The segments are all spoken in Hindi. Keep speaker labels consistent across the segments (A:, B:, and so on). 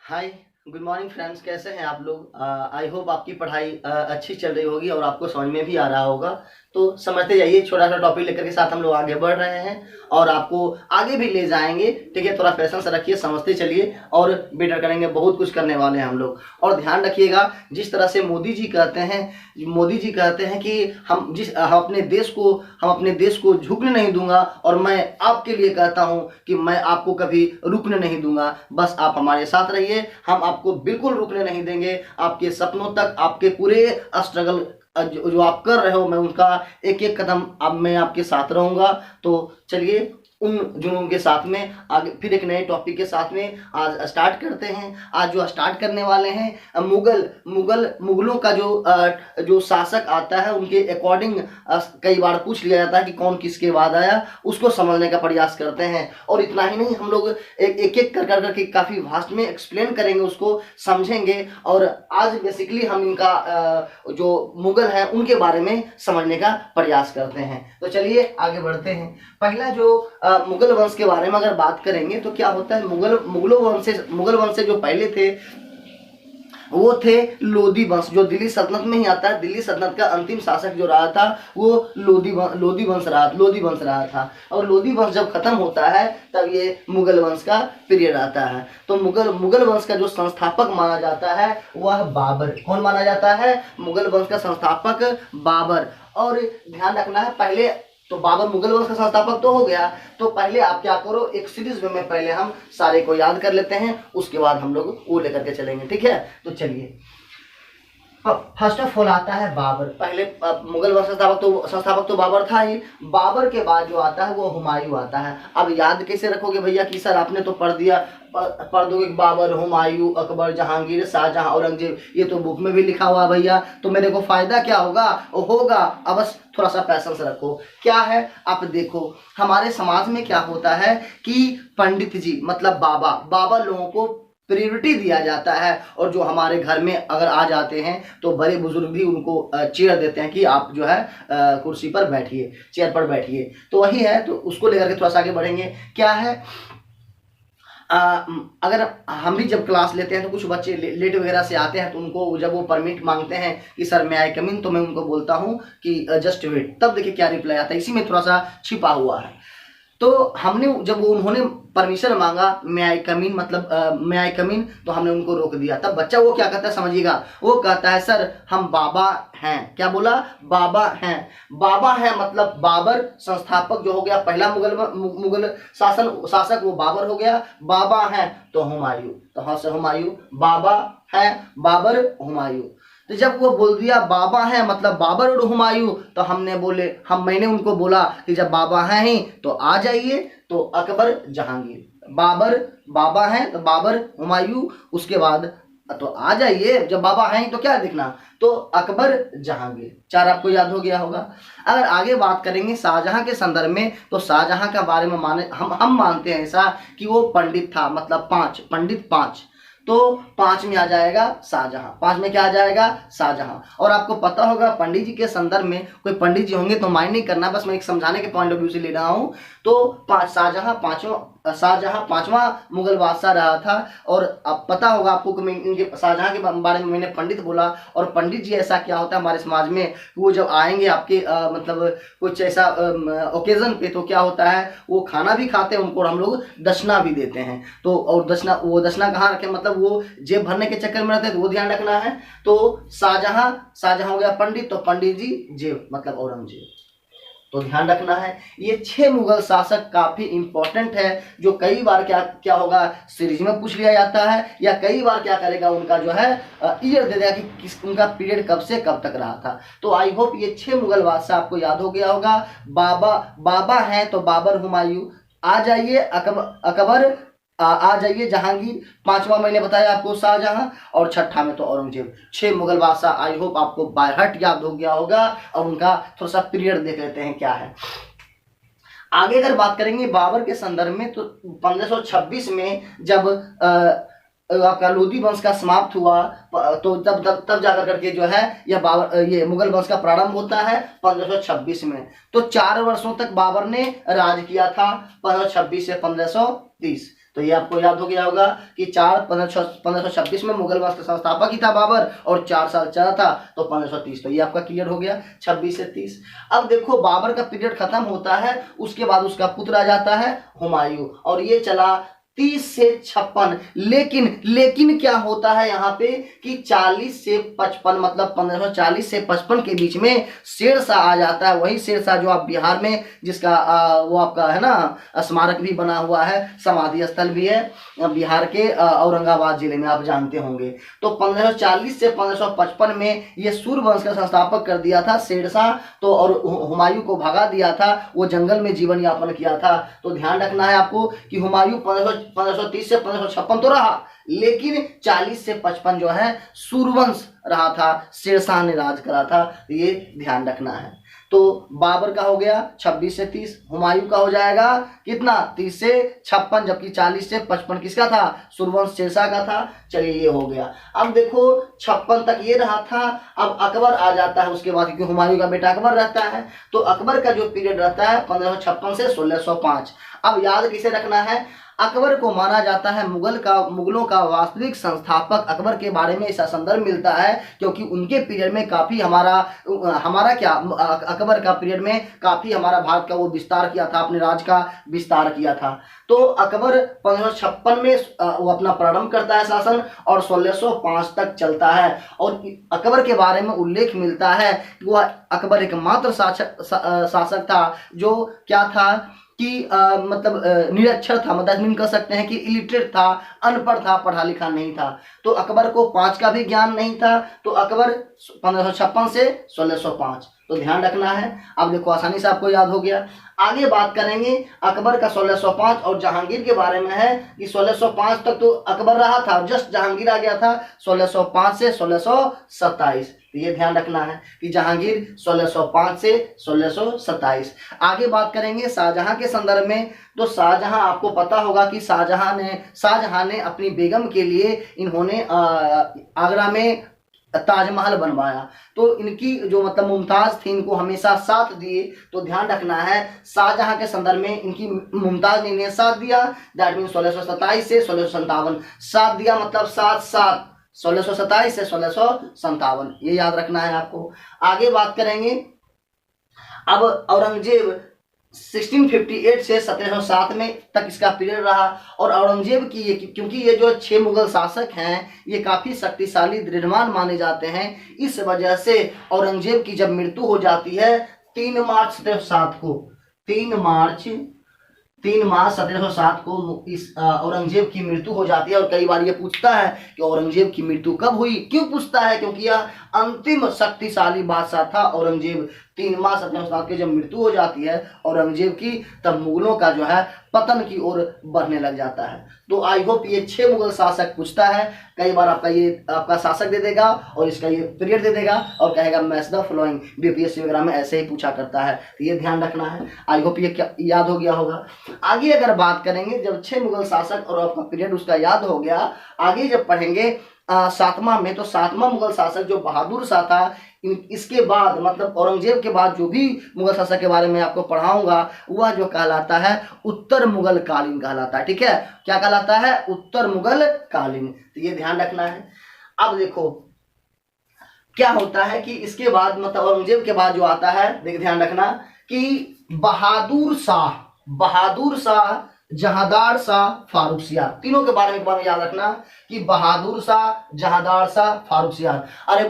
A: हाय, गुड मॉर्निंग फ्रेंड्स। कैसे हैं आप लोग? आई होप आपकी पढ़ाई अच्छी चल रही होगी और आपको समझ में भी आ रहा होगा। तो समझते जाइए, छोटा सा टॉपिक लेकर के साथ हम लोग आगे बढ़ रहे हैं और आपको आगे भी ले जाएंगे। ठीक है, थोड़ा पेशेंस रखिए, समझते चलिए और बेटर करेंगे। बहुत कुछ करने वाले हैं हम लोग। और ध्यान रखिएगा, जिस तरह से मोदी जी कहते हैं कि हम अपने देश को झुकने नहीं दूंगा, और मैं आपके लिए कहता हूं कि मैं आपको कभी रुकने नहीं दूंगा। बस आप हमारे साथ रहिए, हम आपको बिल्कुल रुकने नहीं देंगे। आपके सपनों तक, आपके पूरे स्ट्रगल जो आप कर रहे हो, मैं उनका एक एक कदम अब मैं आपके साथ रहूंगा। तो चलिए, उन जुनून के साथ में आगे फिर एक नए टॉपिक के साथ में आज स्टार्ट करते हैं। आज जो स्टार्ट करने वाले हैं, मुगलों का जो शासक आता है, उनके अकॉर्डिंग कई बार पूछ लिया जाता है कि कौन किसके बाद आया, उसको समझने का प्रयास करते हैं। और इतना ही नहीं, हम लोग एक एक कर करके काफी वास्ट में एक्सप्लेन करेंगे, उसको समझेंगे। और आज बेसिकली हम इनका जो मुगल है उनके बारे में समझने का प्रयास करते हैं। तो चलिए आगे बढ़ते हैं। पहला जो मुगल वंश के बारे में अगर बात करेंगे तो क्या होता है, मुगल वंश से जो पहले थे वो थे लोदी वंश, जो दिल्ली सल्तनत में ही आता है। दिल्ली सल्तनत का अंतिम शासक जो रहा था वो लोदी वंश रहा था। और लोदी वंश जब खत्म होता है तब ये मुगल वंश का पीरियड आता है। तो मुगल वंश का जो संस्थापक माना जाता है वह बाबर। कौन माना जाता है? मुगल वंश का संस्थापक बाबर। और ध्यान रखना है, पहले तो बाबर मुगल वंश का संस्थापक तो हो गया। तो पहले आप क्या करो, एक सीरीज में पहले हम सारे को याद कर लेते हैं, उसके बाद हम लोग वो लेकर के चलेंगे। ठीक है, तो चलिए। फर्स्ट ऑफ ऑल आता है बाबर। पहले मुगल वंश संस्थापक तो बाबर था ही। बाबर के बाद जो आता है वो हुमायूं आता है। अब याद कैसे रखोगे भैया कि सर आपने तो पढ़ दोगे बाबर, हुमायूं, अकबर, जहांगीर, शाहजहां, औरंगजेब, ये तो बुक में भी लिखा हुआ भैया। तो मेरे को फायदा क्या होगा? अब बस थोड़ा सा पैसेंस रखो। क्या है, आप देखो हमारे समाज में क्या होता है कि पंडित जी मतलब बाबा लोगों को प्रायोरिटी दिया जाता है। और जो हमारे घर में अगर आ जाते हैं तो बड़े बुजुर्ग भी उनको चेयर देते हैं कि आप जो है कुर्सी पर बैठिए, चेयर पर बैठिए। तो वही है, तो उसको लेकर के थोड़ा सा आगे बढ़ेंगे। क्या है, अगर हम भी जब क्लास लेते हैं तो कुछ बच्चे लेट वगैरह से आते हैं, तो उनको जब वो परमिट मांगते हैं कि सर मैं आई कम इन, तो मैं उनको बोलता हूँ कि जस्ट वेट। तब देखिए क्या रिप्लाई आता है, इसी में थोड़ा सा छिपा हुआ है। तो उन्होंने परमिशन मांगा, मैं आई कम इन मतलब मैं आई कम इन, तो हमने उनको रोक दिया। तब बच्चा वो क्या कहता है समझिएगा, वो कहता है सर हम बाबा हैं। क्या बोला? बाबा हैं। बाबा है मतलब बाबर संस्थापक जो हो गया, पहला मुगल शासक वो बाबर हो गया। बाबा हैं तो हुमायूं, तो हाँ से हुमायूं, बाबा है बाबर हुमायूं। तो जब वो बोल दिया बाबा है मतलब बाबर और हुमायूं, तो मैंने उनको बोला कि जब बाबा हैं ही तो आ जाइए। तो अकबर जहांगीर, बाबा हैं तो बाबर हुमायूं, उसके बाद तो आ जाइए। जब बाबा हैं तो क्या देखना, तो अकबर जहांगीर। चार आपको याद हो गया होगा। अगर आगे बात करेंगे शाहजहां के संदर्भ में, तो शाहजहां के बारे में हम मानते हैं ऐसा कि वो पंडित था, मतलब पंडित पांच। तो 5 में आ जाएगा शाहजहां। 5 में क्या आ जाएगा? शाहजहां। और आपको पता होगा पंडित जी के संदर्भ में कोई पंडित जी होंगे तो माइंड नहीं करना, बस मैं एक समझाने के पॉइंट ऑफ व्यू से ले रहा हूं। तो शाहजहां पांचवा मुगल बादशाह रहा था। और अब पता होगा आपको कि इनके शाहजहां के बारे में मैंने पंडित बोला। और पंडित जी ऐसा क्या होता है हमारे समाज में, वो जब आएंगे आपके मतलब कुछ ऐसा ओकेजन पे, तो क्या होता है वो खाना भी खाते हैं, उनको हम लोग दक्षिणा भी देते हैं। तो और दक्षिणा कहाँ रखें, मतलब वो जेब भरने के चक्कर में रहते हैं, तो वो ध्यान रखना है। तो शाहजहां हो गया पंडित, तो पंडित जी जेब मतलब औरंगजेब। तो ध्यान रखना है, ये 6 मुगल शासक काफी इंपॉर्टेंट है, जो कई बार क्या होगा सीरीज में पूछ लिया जाता है, या कई बार क्या करेगा उनका जो है ईयर दे देगा कि उनका पीरियड कब से कब तक रहा था। तो आई होप ये 6 मुगल बादशाह आपको याद हो गया होगा। बाबा हैं तो बाबर हुमायूं, आ जाइए अकबर, आ जाइए जहांगीर, 5वां मैंने बताया आपको शाहजहां, और 6ठा में तो औरंगजेब। 6 मुगल बादशाह आई होप आपको बाय हार्ट याद हो गया होगा। और उनका थोड़ा सा पीरियड देख लेते हैं क्या है। आगे अगर बात करेंगे बाबर के संदर्भ में, तो 1526 में जब आपका लोदी वंश का समाप्त हुआ, तो तब जाकर करके जो है ये मुगल वंश का प्रारंभ होता है 1526 में। तो 4 वर्षों तक बाबर ने राज किया था, 1526 से 1530। तो ये आपको याद हो गया होगा कि 1526 में मुगल वंश का संस्थापक ही था बाबर, और 4 साल चला था तो 1530। तो ये आपका क्लियर हो गया 26 से 30। अब देखो बाबर का पीरियड खत्म होता है, उसके बाद उसका पुत्र आ जाता है हुमायूं, और ये चला 30 से 56। लेकिन क्या होता है यहाँ पे कि 40 से 55 मतलब 1540 से 55 के बीच में शेरशाह आ जाता है। वही शेरशाह जो आप बिहार में जिसका वो आपका है ना स्मारक भी बना हुआ है, समाधि स्थल भी है बिहार के औरंगाबाद जिले में, आप जानते होंगे। तो 1540 से 1555 में ये सूर्यवंश का संस्थापक कर दिया था शेरशाह, तो और हुमायूं को भगा दिया था, वो जंगल में जीवन यापन किया था। तो ध्यान रखना है आपको कि हुमायूं 1530 से 1556 तो रहा, लेकिन 40 से 55 जो है सूर्यवंश रहा था, शेरशाह ने राज करा था, ये ध्यान रखना है। तो बाबर का हो गया 26 से 30, हुमायूं का हो जाएगा कितना 30 से 56, जबकि 40 से 55 किसका था, सूर्यवंश शेरशाह का था। चलिए ये हो गया। अब देखो 56 तक ये रहा था। अब अकबर आ जाता है उसके बाद, क्योंकि हुमायूं का बेटा अकबर रहता है, तो अकबर का जो पीरियड रहता है 1556 से 1605। अब याद किसे रखना है, अकबर को माना जाता है मुगलों का वास्तविक संस्थापक। अकबर के बारे में ऐसा संदर्भ मिलता है क्योंकि उनके पीरियड में काफी हमारा क्या अकबर का पीरियड में काफी हमारा भारत का वो विस्तार किया था, अपने राज्य का विस्तार किया था। तो अकबर 1556 में वो अपना प्रारंभ करता है शासन, और 1605 तक चलता है। और अकबर के बारे में उल्लेख मिलता है कि वह अकबर एकमात्र शासक था जो क्या था कि मतलब निरक्षर था, मतलब कह सकते हैं कि इलिटरेट था, अनपढ़ था, पढ़ा लिखा नहीं था। तो अकबर को 5 का भी ज्ञान नहीं था। तो अकबर 1556 से 1605, तो ध्यान रखना है। अब देखो आसानी से आपको याद हो गया। आगे बात करेंगे अकबर का 1605, और जहांगीर के बारे में है कि 1605 तक तो अकबर रहा था, जस्ट जहांगीर आ गया था 1605 से 1627। तो ये ध्यान रखना है कि जहांगीर 1605 से 1627। आगे बात करेंगे शाहजहां के संदर्भ में। तो शाहजहां आपको पता होगा कि शाहजहां ने अपनी बेगम के लिए इन्होंने आगरा में ताजमहल बनवाया। तो इनकी जो मतलब मुमताज थी, इनको हमेशा साथ दिए। तो ध्यान रखना है शाहजहां के संदर्भ में इनकी मुमताज ने इन्हें साथ दिया, दैट मीन 1627 से 1657। साथ दिया मतलब साथ 1627 से 1657, ये याद रखना है आपको। आगे बात करेंगे अब औरंगजेब 1658 से 1707 में तक इसका पीरियड रहा। और औरंगजेब की क्योंकि ये जो 6 मुगल शासक हैं ये काफी शक्तिशाली दृढ़मान माने जाते हैं, इस वजह से औरंगजेब की जब मृत्यु हो जाती है 3 मार्च 1707 को, 3 मार्च 1707 को इस औरंगजेब की मृत्यु हो जाती है। और कई बार ये पूछता है कि औरंगजेब की मृत्यु कब हुई, क्यों पूछता है, क्योंकि यह अंतिम शक्तिशाली बादशाह था औरंगजेब। 3 मार्च 1707 की जब मृत्यु हो जाती है औरंगजेब की, तब मुगलों का जो है पतन की ओर बढ़ने लग जाता है। तो आई होप ये 6 मुगल शासक पूछता है, कई बार आपका शासक दे देगा और इसका ये पीरियड दे देगा और कहेगा मैच द फॉलोइंग। बीपीएससी वगैरह में ऐसे ही पूछा करता है, तो ये ध्यान रखना है। आई होप ये क्या याद हो गया होगा। आगे अगर बात करेंगे, जब 6 मुगल शासक और आपका पीरियड उसका याद हो गया, आगे जब पढ़ेंगे 7वां में, तो 7वां मुगल शासक जो बहादुर शाह था, इसके बाद मतलब औरंगजेब के बाद जो भी मुगल शासक के बारे में आपको पढ़ाऊंगा वह जो कहलाता है उत्तर मुगल कालीन कहलाता है। ठीक है, क्या कहलाता है, उत्तर मुगल कालीन। तो ये ध्यान रखना है। अब देखो क्या होता है कि इसके बाद मतलब औरंगजेब के बाद जो आता है, देख ध्यान रखना कि बहादुर शाह, जहांदार शाह, फारुखसियार, तीनों के बारे में याद रखना कि बहादुर शाह, जहांदार शाह, फारुखसियार। अरे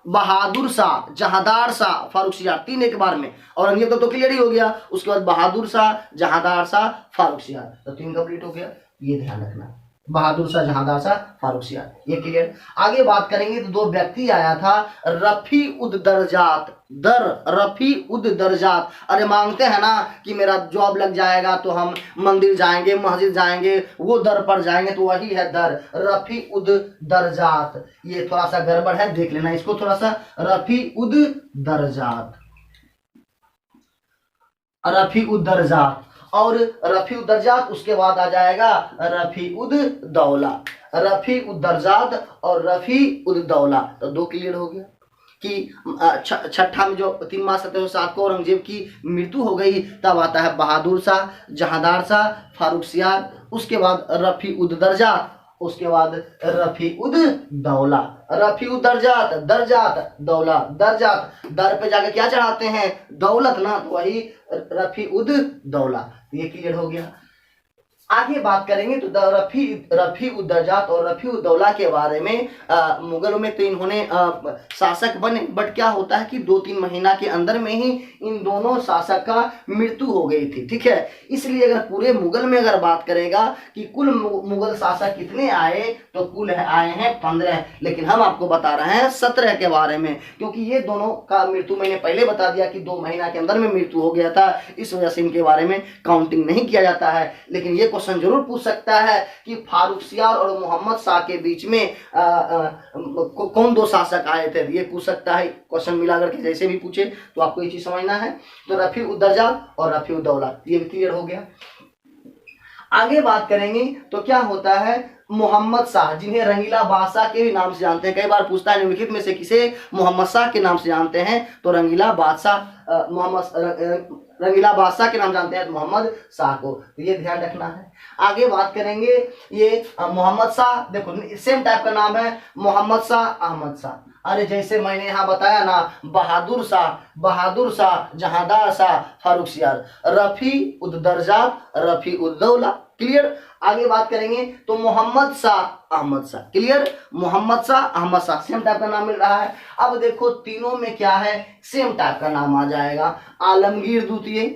A: बहादुर शाह, जहांदार शाह, फारुखसियार, 3 एक बार में। औरंगजेब तो क्लियर ही हो गया। उसके बाद बहादुर शाह, जहांदार शाह, फारुखसियार, तो 3 कंप्लीट हो गया। ये ध्यान रखना, बहादुर शाह, जहांदार शाह, फारुखसियार, ये क्लियर। आगे बात करेंगे तो 2 व्यक्ति आया था, रफी उद दर्जात। अरे मांगते हैं ना कि मेरा जॉब लग जाएगा तो हम मंदिर जाएंगे, मस्जिद जाएंगे, वो दर पर जाएंगे, तो वही है दर, रफी उद दर्जात। ये थोड़ा सा गड़बड़ है, देख लेना इसको थोड़ा सा। रफी उद दर्जात और रफी उद दर्जात, उसके बाद आ जाएगा रफी उद दौला। रफी उद दर्जात और रफी उद दौला, तो 2 क्लियर हो गया। कि छठा में जो 3 मार्च 1707 को औरंगजेब की मृत्यु हो गई, तब आता है बहादुर शाह, जहांदार शाह, फारुखसियार, उसके बाद रफी उद दर्जा, उसके बाद रफी उद दौला। रफी उद दर्जात, दर्जात दौला, दर्जात दर पे जाके क्या चढ़ाते हैं, दौलत ना, तो वही रफी उद दौला। ये क्लियर हो गया। आगे बात करेंगे तो रफी उद दर्जात और रफी उद दौला के बारे में। मुगलों में तो इन्होंने शासक बने, बट क्या होता है कि 2-3 महीना के अंदर में ही इन दोनों शासक का मृत्यु हो गई थी, ठीक है। इसलिए अगर पूरे मुगल में अगर बात करेगा कि कुल मुगल शासक कितने आए, तो कुल आए हैं 15, लेकिन हम आपको बता रहे हैं 17 के बारे में, क्योंकि ये दोनों का मृत्यु मैंने पहले बता दिया कि 2 महीना के अंदर में मृत्यु हो गया था, इस वजह से इनके बारे में काउंटिंग नहीं किया जाता है। लेकिन ये क्वेश्चन जरूर पूछ सकता है कि फारुखसियार और मोहम्मद शाह के बीच में कौन 2 शासक आए थे, ये पूछ सकता है। क्वेश्चन मिला करके जैसे भी पूछे तो आपको ये चीज समझना है। तो रफी उद दर्जा और रफी उद दौला, ये क्लियर हो गया। आगे बात करेंगे तो क्या होता है, मोहम्मद शाह, जिन्हें रंगीला बादशाह के भी नाम से जानते हैं। कई बार पूछता है निम्नलिखित में से किसे मोहम्मद शाह के नाम से जानते हैं, तो रंगीला बादशाह रंगीला बादशाह के नाम जानते हैं तो मोहम्मद शाह को, तो ये ध्यान रखना है। आगे बात करेंगे, ये मोहम्मद शाह, देखो सेम टाइप का नाम है, मोहम्मद शाह, अहमद शाह। अरे जैसे मैंने यहाँ बताया ना, बहादुर शाह, जहांदार शाह, फारुखसियार, रफी उद दर्जात, रफी उद दौला, क्लियर। आगे बात करेंगे तो Mohammad Shah, Ahmad Shah, clear. Mohammad Shah, Ahmad Shah, same type का नाम मिल रहा है। अब देखो तीनों में क्या है, सेम टाइप का नाम आ जाएगा, आलमगीर द्वितीय,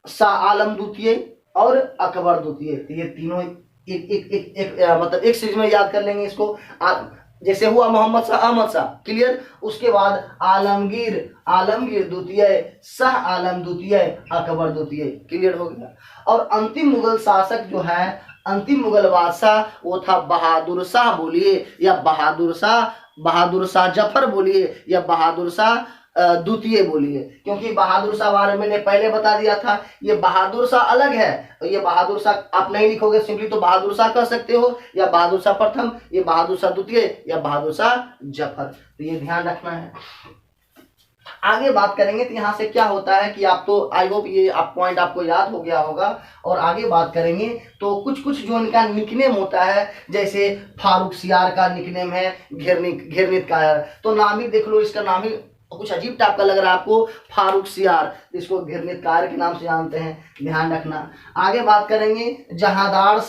A: शाह आलम द्वितीय और अकबर द्वितीय। तो ये तीनों मतलब एक सीरीज में याद कर लेंगे इसको। जैसे हुआ मोहम्मद शाह, अहमद शाह, क्लियर। उसके बाद आलमगीर द्वितीय, शाह आलम द्वितीय, अकबर द्वितीय, क्लियर हो गया। और अंतिम मुगल शासक जो है, अंतिम मुगल बादशाह, वो था बहादुर शाह बोलिए या बहादुर शाह जफर बोलिए या बहादुर शाह द्वितीय बोलिए, क्योंकि बहादुर शाह बारे में मैंने पहले बता दिया था। ये बहादुर शाह अलग है, ये बहादुर शाह आप नहीं लिखोगे सिंपली तो बहादुर शाह कह सकते हो, या बहादुर शाह प्रथम, ये बहादुर शाह द्वितीय या बहादुर शाह जफर, तो ये ध्यान रखना है। आगे बात करेंगे तो यहाँ से क्या होता है कि आप तो आई होप ये पॉइंट आपको याद हो गया होगा। और आगे बात करेंगे तो कुछ जो इनका निकनेम होता है, जैसे फारुखसियार का निकनेम है घेरनित कायर, तो नाम ही देख लो, इसका नाम ही कुछ अजीब टाइप का लग रहा है आपको, फारुखसियार, इसको घेरनित कायर के नाम से जानते हैं, ध्यान रखना। आगे बात करेंगे जहांदार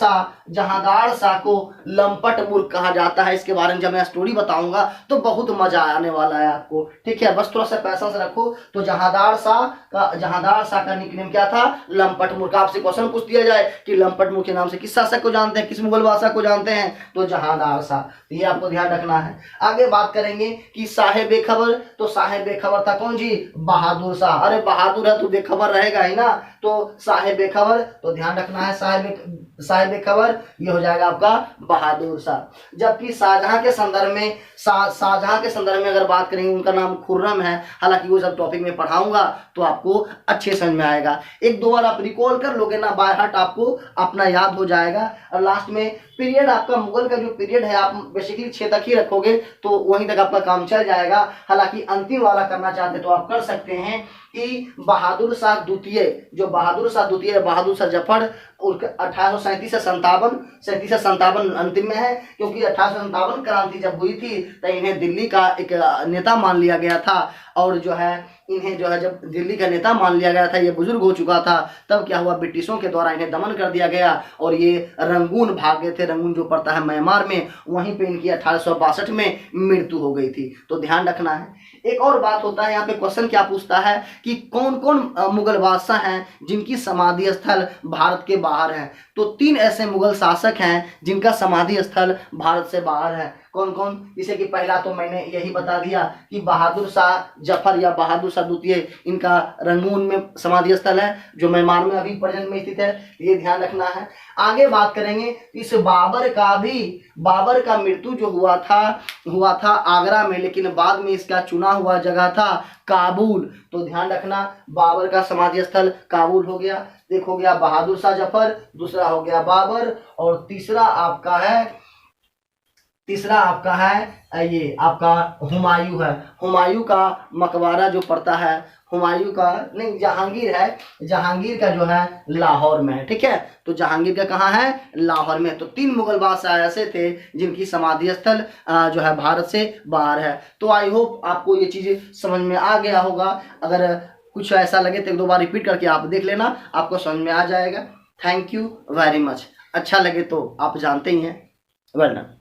A: शाह को लंपट मूर्ख कहा जाता है। इसके बारे में जब मैं स्टोरी बताऊंगा तो बहुत मजा आने वाला है आपको, ठीक है। बस थोड़ा सा पैसा से रखो। तो जहांदार शाह का निकनेम क्या था, लंपट मूर्ख। आपसे क्वेश्चन पूछ दिया जाए कि लंपट मूर्ख के नाम से किस शासक को जानते हैं, किस मुगल बादशाह को जानते हैं, तो जहांदार शाह, तो ये आपको ध्यान रखना है। आगे बात करेंगे कि साहेब बेखबर, तो साहेब बेखबर था कौन जी, बहादुर शाह। अरे बहादुर है तो बेखबर रहेगा ही ना, तो साहेब बेखबर, तो ध्यान रखना है साहेब बेखबर, ये हो जाएगा आपका बहादुर शाह। जबकि शाहजहां के संदर्भ में अगर बात करेंगे, उनका नाम खुर्रम है। हालांकि वो जब टॉपिक में पढ़ाऊंगा तो आपको अच्छे समझ में आएगा। 1-2 बार आप रिकॉल कर लोगे ना बाय हार्ट, आपको अपना याद हो जाएगा। और लास्ट में पीरियड, आपका मुगल का जो पीरियड है आप बेसिकली 6 तक ही रखोगे तो वहीं तक आपका काम चल जाएगा। हालांकि अंतिम वाला करना चाहते तो आप कर सकते हैं कि बहादुर शाह द्वितीय, जो बहादुर शाह द्वितीय, बहादुर शाह जफर, 1837 से 57 अंतिम में है, क्योंकि 1857 क्रांति जब हुई थी तो इन्हें दिल्ली का एक नेता मान लिया गया था। और जो है इन्हें जो है जब दिल्ली का नेता मान लिया गया था, ये बुजुर्ग हो चुका था, तब क्या हुआ, ब्रिटिशों के द्वारा इन्हें दमन कर दिया गया और ये रंगून भाग गए थे। रंगून जो पड़ता है म्यांमार में, वहीं पे इनकी 1862 में मृत्यु हो गई थी, तो ध्यान रखना है। एक और बात होता है यहाँ पे, क्वेश्चन क्या पूछता है कि कौन कौन मुगल बादशाह हैं जिनकी समाधि स्थल भारत के बाहर है। तो 3 ऐसे मुगल शासक हैं जिनका समाधि स्थल भारत से बाहर है। कौन कौन, जैसे कि पहला तो मैंने यही बता दिया कि बहादुर शाह जफर या बहादुर शाह द्वितीय, इनका रंगून में समाधि स्थल है जो म्यांमार में अभी प्रेजेंट में स्थित है, ये ध्यान रखना है। आगे बात करेंगे इस बाबर का मृत्यु जो हुआ था आगरा में, लेकिन बाद में इसका चुना हुआ जगह था काबुल। तो ध्यान रखना, बाबर का समाधि स्थल काबुल हो गया। देखो गया बहादुर शाह जफर, दूसरा हो गया बाबर और तीसरा आपका है तीसरा आपका है ये आपका हुमायूं है। हुमायूं का मकबरा जो पड़ता है, हुमायूं का नहीं, जहांगीर है, जहांगीर का जो है लाहौर में है। ठीक है, तो जहांगीर का कहाँ है? लाहौर में। तो 3 मुगल बादशाह ऐसे थे जिनकी समाधि स्थल जो है भारत से बाहर है। तो आई होप आपको ये चीज़ें समझ में आ गया होगा। अगर कुछ ऐसा लगे तो 1-2 बार रिपीट करके आप देख लेना, आपको समझ में आ जाएगा। Thank you very much. अच्छा लगे तो आप जानते ही हैं, वरना